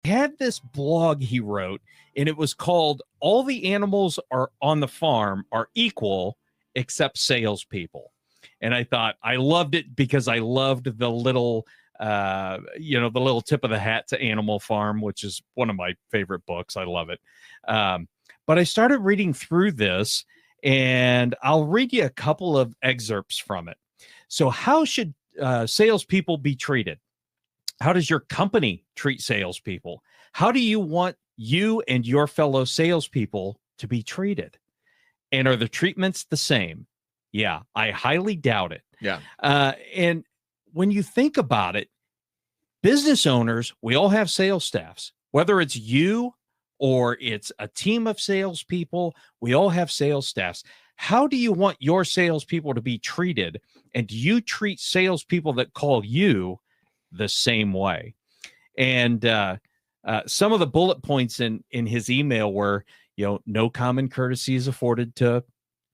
had this blog he wrote, and it was called "All the Animals Are on the Farm Are Equal Except Salespeople." And I thought I loved it because I loved the little, the little tip of the hat to Animal Farm, which is one of my favorite books. I love it. But I started reading through this, and I'll read you a couple of excerpts from it. So, how should salespeople be treated? How does your company treat salespeople? How do you want you and your fellow salespeople to be treated? And are the treatments the same? Yeah, I highly doubt it. Yeah. And when you think about it, business owners, we all have sales staffs, whether it's you or it's a team of salespeople, we all have sales staffs. How do you want your salespeople to be treated? And do you treat salespeople that call you the same way? And some of the bullet points in his email were, no common courtesy is afforded to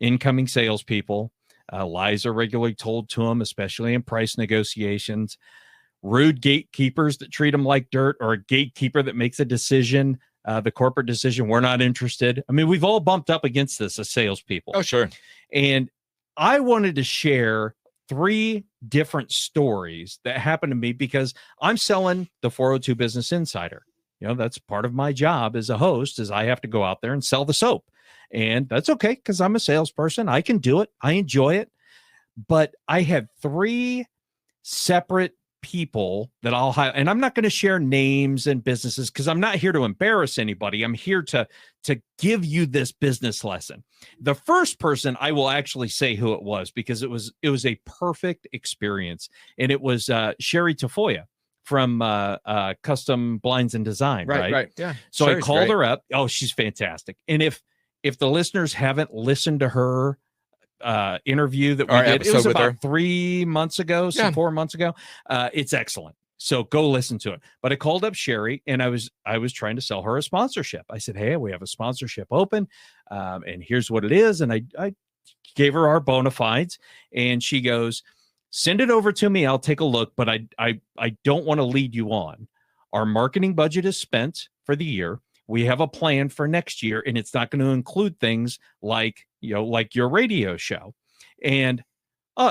incoming salespeople. Lies are regularly told to them, especially in price negotiations. Rude gatekeepers that treat them like dirt, or a gatekeeper that makes a decision, the corporate decision, we're not interested. I mean, we've all bumped up against this as salespeople. Oh, sure. And I wanted to share 3 different stories that happened to me because I'm selling the 402 Business Insider. That's part of my job as a host, is I have to go out there and sell the soap. And that's okay, because I'm a salesperson. I can do it. I enjoy it. But I had 3 separate people that I'll highlight, and I'm not going to share names and businesses because I'm not here to embarrass anybody. I'm here to give you this business lesson. The first person, I will actually say who it was, because it was a perfect experience, and it was Sherry Tafoya from Custom Blinds and Design. Right. Yeah. So I called her up. Oh, she's fantastic. And if the listeners haven't listened to her interview that we did, it was about 3 months ago, 4 months ago. It's excellent. So go listen to it. But I called up Sherry, and I was trying to sell her a sponsorship. I said, hey, we have a sponsorship open, and here's what it is. And I gave her our bona fides, and she goes, send it over to me. I'll take a look, but I don't want to lead you on. Our marketing budget is spent for the year. We have a plan for next year, and it's not going to include things like your radio show. And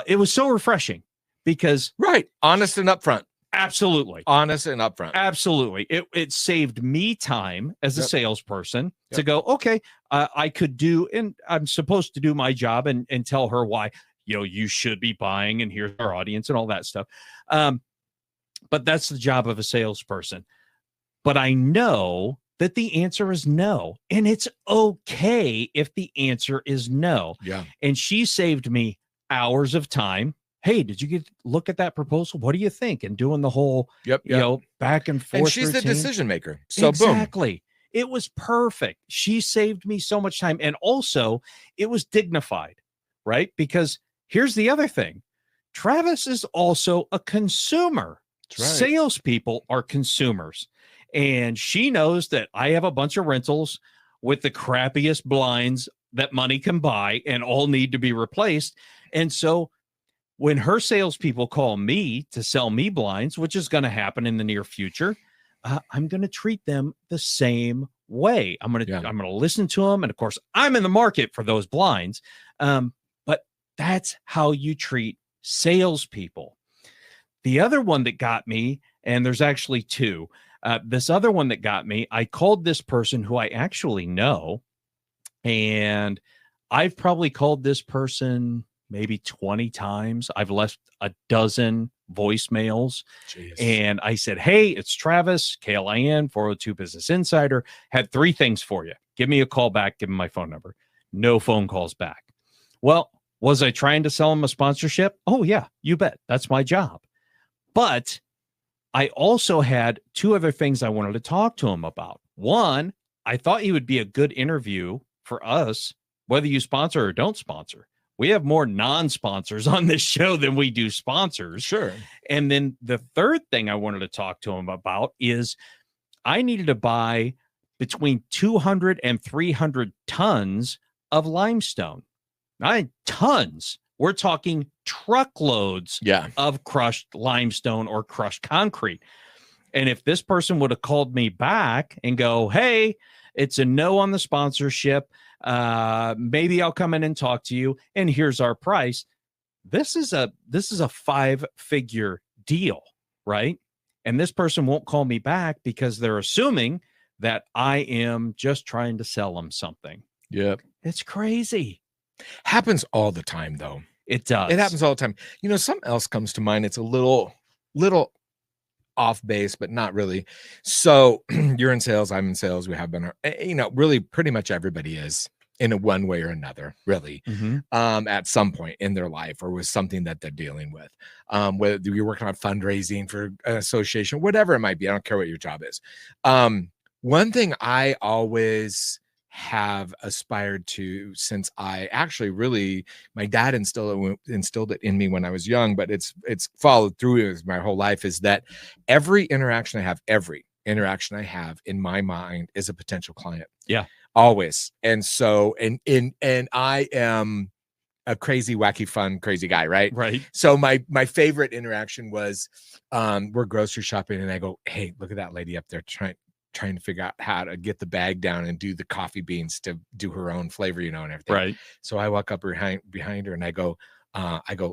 it was so refreshing because honest and upfront. Absolutely. Honest and upfront. Absolutely. It saved me time as a salesperson to go, okay, I could do, and I'm supposed to do my job and tell her why, you should be buying, and here's our audience and all that stuff. But that's the job of a salesperson. But I know that the answer is no. And it's okay if the answer is no. Yeah. And she saved me hours of time. Hey, did you look at that proposal? What do you think? And doing the whole, back and forth. And she's the decision maker. So exactly. Boom. It was perfect. She saved me so much time. And also it was dignified, right? Because here's the other thing. Travis is also a consumer. That's right. Salespeople are consumers. And she knows that I have a bunch of rentals with the crappiest blinds that money can buy and all need to be replaced. And so when her salespeople call me to sell me blinds, which is going to happen in the near future, I'm going to treat them the same way. I'm going to listen to them. And of course, I'm in the market for those blinds. But that's how you treat salespeople. The other one that got me, and there's actually 2, this other one that got me, I called this person who I actually know, and I've probably called this person maybe 20 times. I've left a dozen voicemails. Jeez. And I said, hey, it's Travis, KLIN, 402 Business Insider. Had 3 things for you. Give me a call back. Give me my phone number. No phone calls back. Well, was I trying to sell him a sponsorship? Oh, yeah, you bet. That's my job. But I also had 2 other things I wanted to talk to him about. One, I thought he would be a good interview for us, whether you sponsor or don't sponsor. We have more non-sponsors on this show than we do sponsors. Sure. And then the third thing I wanted to talk to him about is I needed to buy between 200 and 300 tons of limestone. Not tons. We're talking truckloads of crushed limestone or crushed concrete. And if this person would have called me back and go, hey, it's a no on the sponsorship. Maybe I'll come in and talk to you. And here's our price. This is a 5-figure deal, right? And this person won't call me back because they're assuming that I am just trying to sell them something. Yep. It's crazy. Happens all the time, though. It does. It happens all the time. Something else comes to mind. It's a little off base, but not really. So you're in sales. I'm in sales. We have been, really pretty much everybody is in a one way or another, really, at some point in their life or with something that they're dealing with. Whether you're working on fundraising for an association, whatever it might be. I don't care what your job is. One thing I always have aspired to, since I actually my dad instilled it in me when I was young, but it's followed through my whole life, is that every interaction I have in my mind is a potential client. Yeah. Always. And so, and I am a crazy, wacky, fun, crazy guy. Right. So my favorite interaction was, we're grocery shopping and I go, hey, look at that lady up there trying to figure out how to get the bag down and do the coffee beans to do her own flavor, and everything. Right. So I walk up behind her and I go,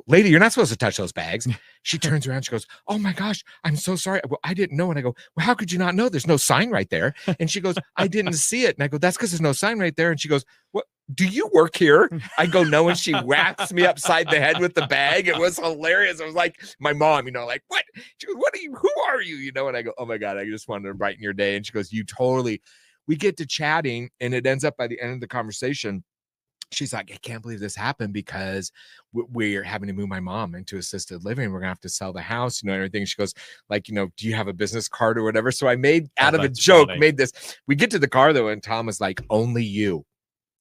lady, you're not supposed to touch those bags. She turns around. She goes, oh my gosh, I'm so sorry. Well, I didn't know. And I go, well, how could you not know? There's no sign right there. And she goes, I didn't see it. And I go, that's because there's no sign right there. And she goes, what? Do you work here? I go, no. And she whaps me upside the head with the bag. It was hilarious. I was like, my mom, like, what? She goes, who are you? And I go, oh my God, I just wanted to brighten your day. And she goes, we get to chatting and it ends up by the end of the conversation. She's like, I can't believe this happened because we're having to move my mom into assisted living. We're gonna have to sell the house, and everything. She goes, like, do you have a business card or whatever? So I made out of a joke, made this. We get to the car though, and Tom was like, only you.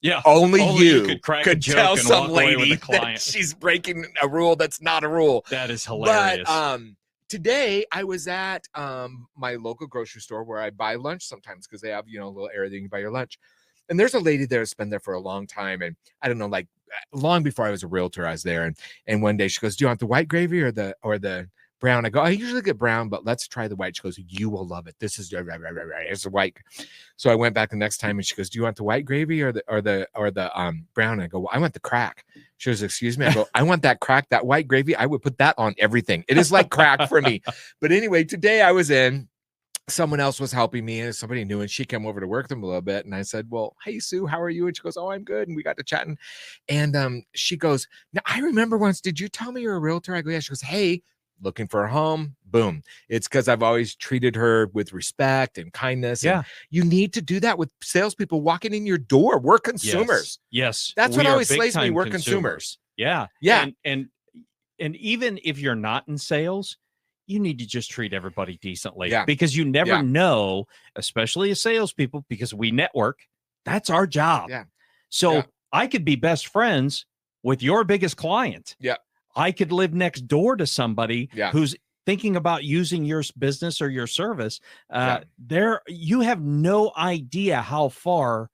Yeah, only you could tell some lady that she's breaking a rule that's not a rule. That is hilarious. But today I was at my local grocery store where I buy lunch sometimes because they have a little area that you can buy your lunch. And there's a lady there that's been there for a long time. And I don't know, like long before I was a realtor, I was there. And one day she goes, do you want the white gravy or the brown? I go, I usually get brown, but let's try the white. She goes, you will love it. This is it's a white. So I went back the next time and she goes, do you want the white gravy or the brown? And I go, well, I want the crack. She goes, excuse me. I go, I want that crack, that white gravy. I would put that on everything. It is like crack for me. But anyway, today I was in. Someone else was helping me and somebody new, and she came over to work with them a little bit. And I said, well, hey, Sue, how are you? And she goes, oh, I'm good. And we got to chatting. And she goes, now I remember once, did you tell me you're a realtor? I go, yeah. She goes, hey, looking for a home. Boom. It's because I've always treated her with respect and kindness. Yeah. And you need to do that with salespeople walking in your door. We're consumers. Yes. That's what always slays me. We're consumers. Yeah. Yeah. And even if you're not in sales, you need to just treat everybody decently because you never know, especially as salespeople, because we network. That's our job. Yeah. So I could be best friends with your biggest client. Yeah. I could live next door to somebody who's thinking about using your business or your service. You have no idea how far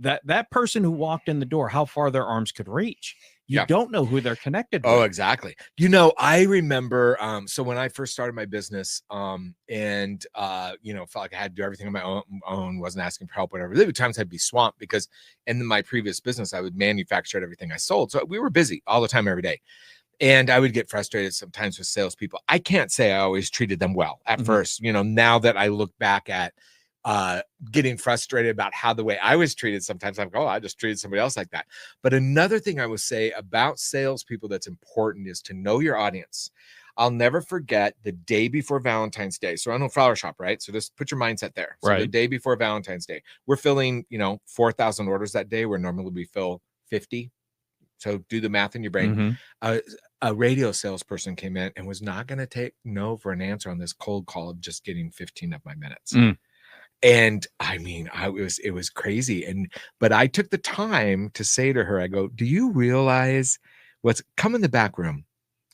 that person who walked in the door, how far their arms could reach. You don't know who they're connected with. Oh, exactly. I remember, so when I first started my business, felt like I had to do everything on my own, wasn't asking for help, whatever. There were times I'd be swamped because in my previous business, I would manufacture everything I sold. So we were busy all the time, every day. And I would get frustrated sometimes with salespeople. I can't say I always treated them well at first, now that I look back at getting frustrated about how the way I was treated. Sometimes I'm like, oh, I just treated somebody else like that. But another thing I would say about salespeople that's important is to know your audience. I'll never forget the day before Valentine's Day. So I know flower shop, right? So just put your mindset there. So the day before Valentine's Day, we're filling, 4,000 orders that day, where normally we fill 50. So do the math in your brain. A radio salesperson came in and was not going to take no for an answer on this cold call of just getting 15 of my minutes. And I mean, it was crazy. But I took the time to say to her, I go, do you realize come in the back room?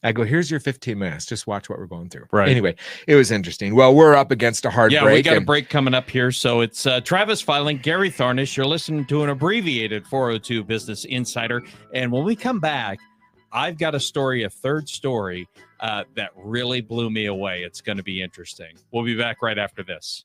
I go, here's your 15 minutes. Just watch what we're going through. Right. Anyway, it was interesting. Well, we're up against a hard break. Yeah, we got a break coming up here. So it's Travis Filing, Gary Tharnish. You're listening to an abbreviated 402 Business Insider. And when we come back, I've got a story, a third story that really blew me away. It's going to be interesting. We'll be back right after this.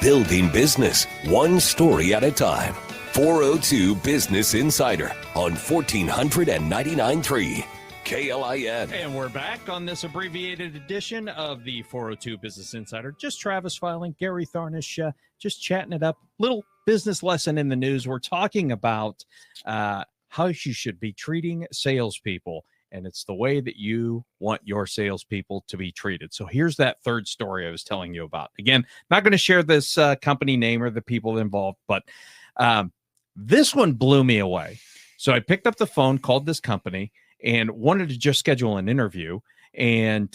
Building business, one story at a time. 402 Business Insider on 1499.3 KLIN. And we're back on this abbreviated edition of the 402 Business Insider. Just Travis Filing, Gary Tharnish, just chatting it up. Little business lesson in the news. We're talking about how you should be treating salespeople, and it's the way that you want your salespeople to be treated. So here's that third story I was telling you about. Again, not going to share this company name or the people involved, but this one blew me away. So I picked up the phone, called this company, and wanted to just schedule an interview, and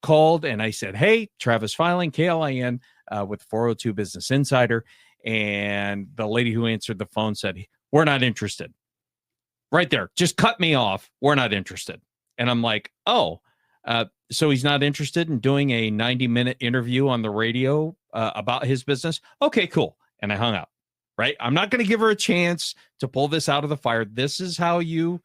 called, and I said, hey, Travis Filing, KLIN, with 402 Business Insider. And the lady who answered the phone said, we're not interested. Right there, just cut me off. We're not interested. And I'm like, oh, so he's not interested in doing a 90-minute interview on the radio about his business? Okay, cool. And I hung up, right? I'm not going to give her a chance to pull this out of the fire. This is how you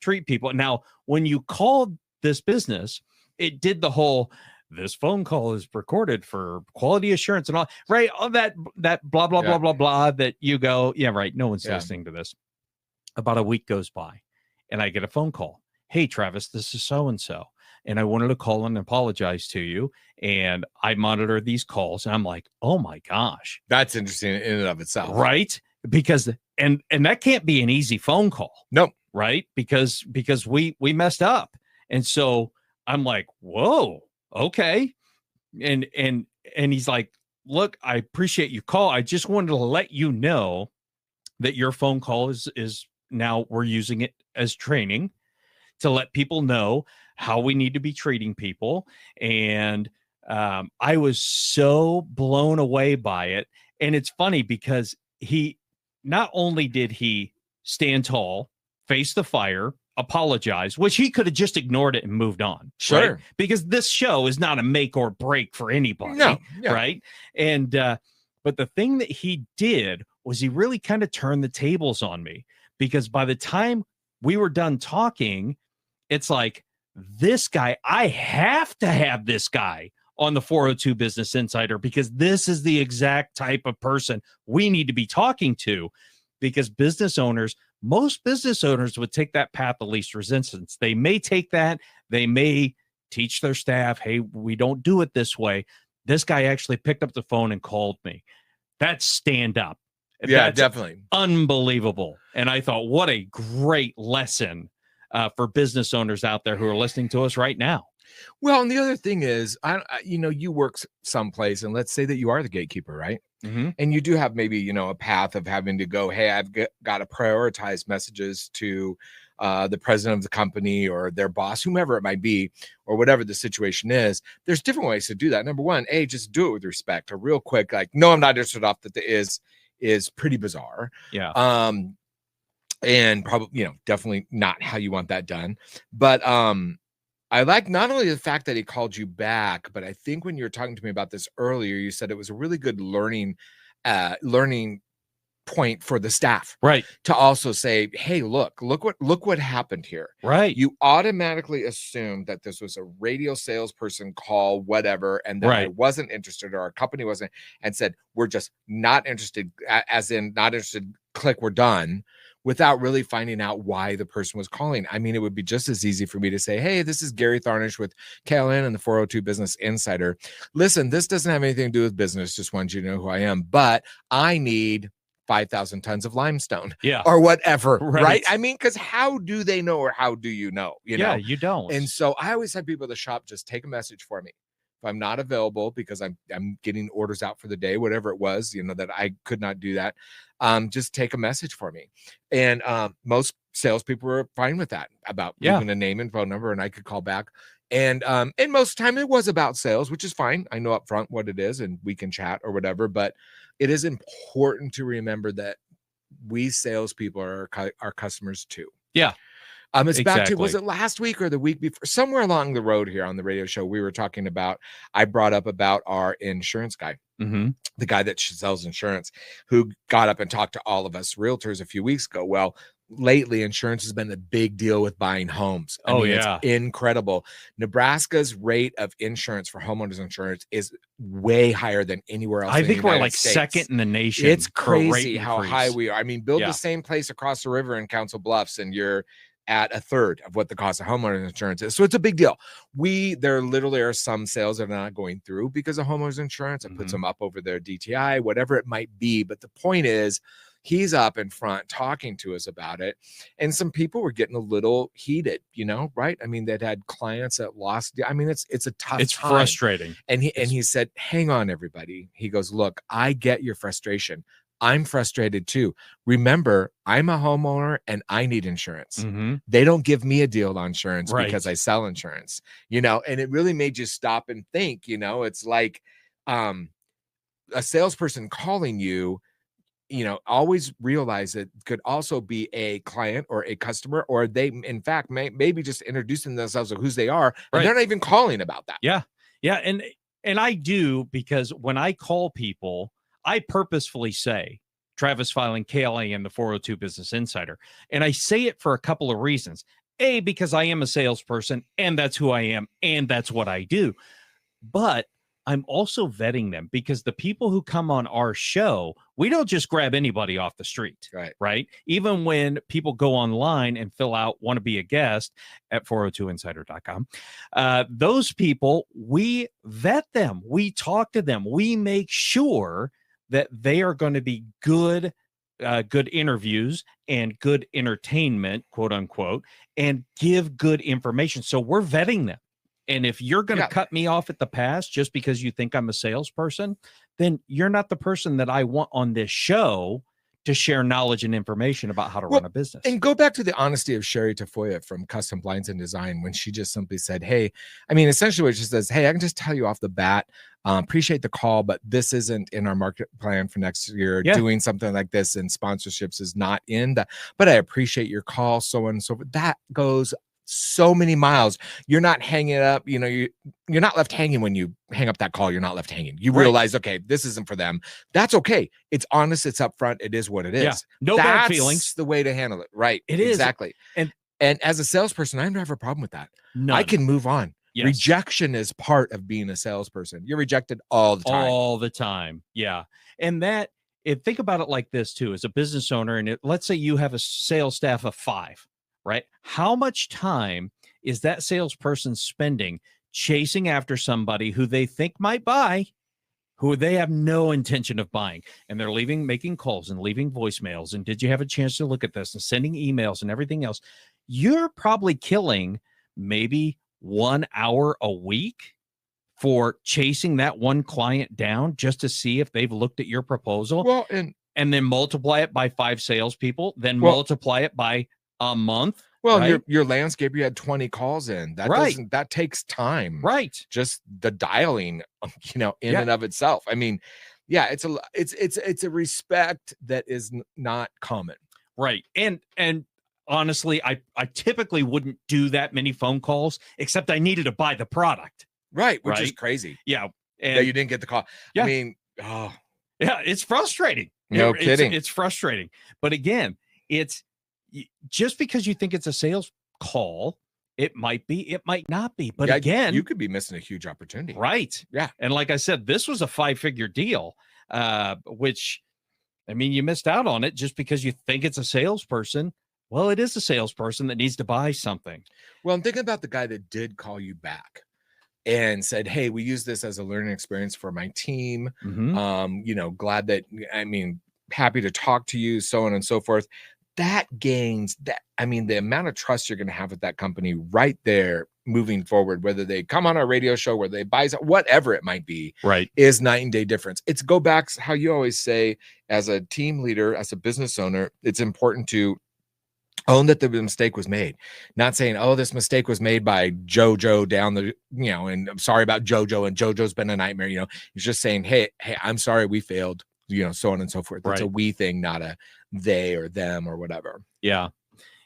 treat people. Now, when you called this business, it did the whole, this phone call is recorded for quality assurance and all, right? All that blah, blah, blah, blah, blah, that you go, yeah, right. No one's listening to this. About a week goes by and I get a phone call. Hey, Travis, this is so-and-so. And I wanted to call and apologize to you. And I monitor these calls. And I'm like, oh my gosh. That's interesting in and of itself. Right? Because, and that can't be an easy phone call. Nope. Right? Because we messed up. And so I'm like, whoa, okay. And he's like, look, I appreciate you call. I just wanted to let you know that your phone call is now we're using it as training to let people know how we need to be treating people. And I was so blown away by it. And it's funny because he not only did he stand tall, face the fire, apologize, which he could have just ignored it and moved on. Sure. Right? Because this show is not a make or break for anybody. No. Yeah. Right. And but the thing that he did was he really kind of turned the tables on me, because by the time we were done talking, it's like, this guy, I have to have this guy on the 402 Business Insider, because this is the exact type of person we need to be talking to. Because most business owners would take that path of least resistance. They may take that, they may teach their staff, hey, we don't do it this way. This guy actually picked up the phone and called me. That's stand up. Yeah, That's definitely unbelievable. And I thought, what a great lesson for business owners out there who are listening to us right now. Well, and the other thing is, you work someplace, and let's say that you are the gatekeeper, right? Mm-hmm. And you do have maybe, a path of having to go, hey, I've got to prioritize messages to the president of the company or their boss, whomever it might be, or whatever the situation is. There's different ways to do that. Number one, just do it with respect, or real quick, like, no, I'm not interested off that is pretty bizarre. Yeah. And probably, definitely not how you want that done. But I like not only the fact that he called you back, but I think when you were talking to me about this earlier, you said it was a really good learning point for the staff, right? To also say, hey, look what happened here, right? You automatically assumed that this was a radio salesperson call, whatever, and that I wasn't interested, or our company wasn't, and said, we're just not interested, as in not interested, click, we're done, without really finding out why the person was calling. I mean, it would be just as easy for me to say, hey, this is Gary Tharnish with KLN and the 402 Business Insider. Listen, this doesn't have anything to do with business. Just want you to know who I am. But I need 5,000 tons of limestone, or whatever, right? I mean, because how do they know, or how do you know? You know, you don't. And so I always have people at the shop just take a message for me. If I'm not available because I'm getting orders out for the day, whatever it was, that I could not do that, just take a message for me. And most salespeople were fine with that, about leaving a name and phone number, and I could call back. And most of the time it was about sales, which is fine. I know up front what it is, and we can chat or whatever. But it is important to remember that we salespeople are our customers too. Yeah. It's back to, was it last week or the week before? Somewhere along the road here on the radio show, we were talking about, I brought up about our insurance guy, the guy that sells insurance, who got up and talked to all of us realtors a few weeks ago. Well, lately, insurance has been a big deal with buying homes. I mean, it's incredible. Nebraska's rate of insurance for homeowners insurance is way higher than anywhere else. I think we're like second in the nation. It's crazy how high we are. I mean, build the same place across the river in Council Bluffs, and you're at a third of what the cost of homeowners insurance is. So it's a big deal. There literally are some sales that are not going through because of homeowners insurance. It puts them up over their DTI, whatever it might be. But the point is, he's up in front talking to us about it. And some people were getting a little heated, right? I mean, they'd had clients that lost. I mean, it's a tough time. Frustrating. And he said, hang on, everybody. He goes, look, I get your frustration. I'm frustrated too. Remember, I'm a homeowner and I need insurance. They don't give me a deal on insurance because I sell insurance, and it really made you stop and think, it's like a salesperson calling you, always realize it could also be a client or a customer, or they, in fact, maybe just introducing themselves of who they are, and they're not even calling about that. Yeah. And I do, because when I call people, I purposefully say Travis Filing, KLA, and the 402 Business Insider. And I say it for a couple of reasons. A, because I am a salesperson and that's who I am and that's what I do. But I'm also vetting them, because the people who come on our show, we don't just grab anybody off the street, right? Even when people go online and fill out want to be a guest at 402insider.com, those people, we vet them. We talk to them. We make sure that they are going to be good interviews and good entertainment, quote unquote, and give good information. So we're vetting them. And if you're going to cut me off at the pass just because you think I'm a salesperson, then you're not the person that I want on this show to share knowledge and information about how to run a business. And go back to the honesty of Sherry Tafoya from Custom Blinds and Design, when she just simply said, hey, I mean, essentially what she says, hey, I can just tell you off the bat, appreciate the call, but this isn't in our market plan for next year. Doing something like this and sponsorships is not in that, but I appreciate your call, so on and so forth. That goes so many miles. You're not hanging up, you're not left hanging when you hang up that call. You're not left hanging. You realize, okay, this isn't for them. That's okay. It's honest. It's upfront. It is what it is. No bad feelings. The way to handle it. Right. It is. Exactly. And as a salesperson, I don't have a problem with that. None. I can move on. Yes. Rejection is part of being a salesperson. You're rejected all the time. All the time. Yeah. And think about it like this too, as a business owner, and let's say you have a sales staff of 5. Right? How much time is that salesperson spending chasing after somebody who they think might buy, who they have no intention of buying, and they're making calls and leaving voicemails, and did you have a chance to look at this, and sending emails and everything else? You're probably killing maybe 1 hour a week for chasing that one client down just to see if they've looked at your proposal. Well, and then multiply it by 5 salespeople, then multiply it by a month. Well, your landscape, you had 20 calls in. That takes time. Right. Just the dialing, in and of itself. I mean, it's a respect that is not common. Right. And honestly, I typically wouldn't do that many phone calls, except I needed to buy the product. Right. Which is crazy. Yeah. And you didn't get the call. Yeah. I mean, yeah, it's frustrating. No kidding. It's frustrating. But again, it's just because you think it's a sales call, it might be, it might not be. But again, you could be missing a huge opportunity. Right. Yeah. And like I said, this was a 5-figure deal, which, I mean, you missed out on it just because you think it's a salesperson. Well, it is a salesperson that needs to buy something. Well, I'm thinking about the guy that did call you back and said, hey, we use this as a learning experience for my team. Glad that, happy to talk to you, so on and so forth. That gains that. I mean, the amount of trust you're going to have with that company right there moving forward, whether they come on our radio show, whether they buy, whatever it might be, right, is night and day difference. It's go back how you always say, as a team leader, as a business owner, it's important to own that the mistake was made. Not saying, oh, this mistake was made by JoJo down the, and I'm sorry about JoJo, and JoJo's been a nightmare. It's just saying, hey, I'm sorry we failed, so on and so forth. It's a we thing, not a they or them or whatever. Yeah.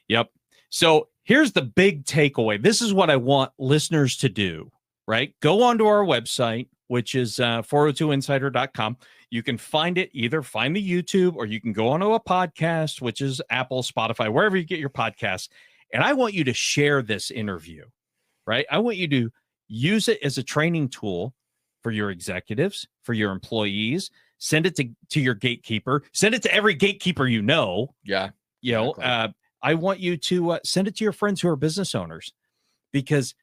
Yep. So here's the big takeaway. This is what I want listeners to do, right? Go onto our website, which is 402insider.com. You can find it, either find the YouTube or you can go onto a podcast, which is Apple, Spotify, wherever you get your podcasts. And I want you to share this interview, right? I want you to use it as a training tool for your executives, for your employees. Send it to your gatekeeper. Send it to every gatekeeper you know. Yeah. You know, I want you to send it to your friends who are business owners, because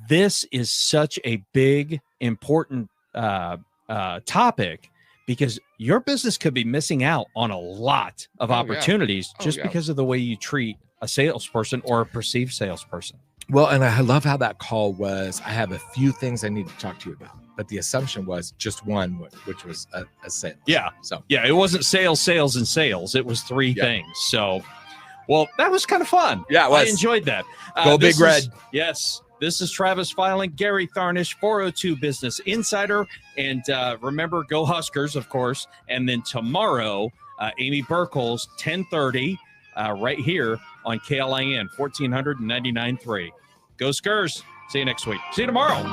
this is such a big, important topic, because your business could be missing out on a lot of opportunities just because of the way you treat a salesperson or a perceived salesperson. Well, and I love how that call was, I have a few things I need to talk to you about, but the assumption was just one, which was a sale. Yeah. So yeah, it wasn't sales. It was three things. So, well, that was kind of fun. Yeah, it was. I enjoyed that. Go Big Red. Yes. This is Travis Filing, Gary Tharnish, 402 Business Insider. And remember, go Huskers, of course. And then tomorrow, Amy Burkles, 10:30, right here on KLIN, 1499.3. Go Skurs. See you next week. See you tomorrow.